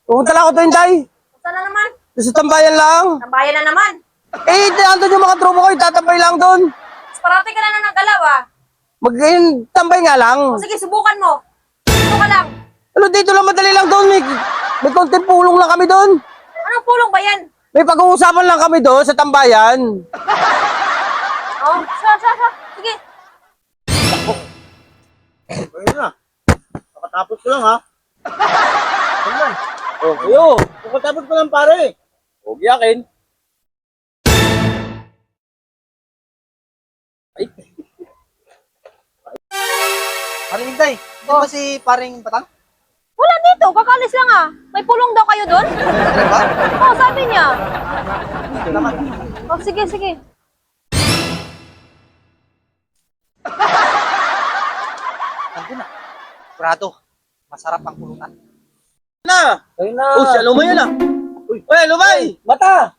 Pupunta lang ako to, Inday. Saan na naman? Sa tambayan lang. Tambayan na naman. Andun yung mga tropa ko, tatambay lang doon. Parati ka na nagalaw ah. Tambay nga lang. O sige, subukan mo. Dito ka lang. Ano, dito lang, madali lang doon. May konting pulong lang kami doon. Anong pulong ba yan? May pag-uusapan lang kami doon sa tambayan. Oh, sige. Ayun na. Nakatapos ko lang ha. Ayun na. Oh, kayo. Nakatapos ko lang pare. Huwag yakin. Ay. Paring Inday, hindi ba si paring Batang? Wala dito, kakalis lang ah. May pulong daw kayo doon? Diba? Oo, sabi niya. Dito naman. Oh, sige. Nandun na. Prado, masarap ang pulutan. Na. Ayun na. Oh, siya lumay yun ah. Uy, lumay. Mata!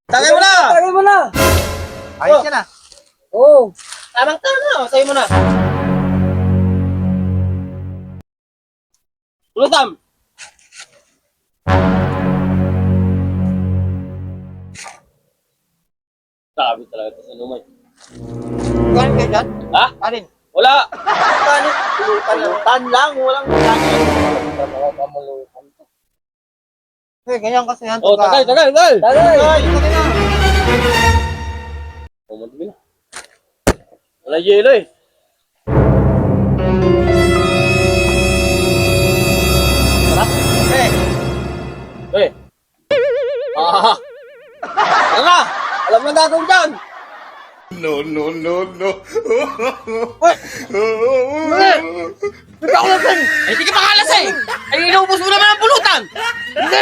Tagay mo na. Tagay mo na. Ayos yan ah. Oo. Tamang-tama. Sa'yo mo na. Pulutam. Sabi talaga ito sa lumay. Kuhan kayo dyan? Ha? Alin? Wala. Pulutan lang, walang pulutan. Eh, ganyan kasi yan. Oh, tagay. Tagay! Tagay na. Oh, madumi na. Wala yelo eh. Sarap. Eh, Eh. Ah. Ano na? Alam na gagawin dyan. bigyan ko lang. Eh, di ka makalas eh. Ay, inuubos mo naman ang pulutan. Hindi,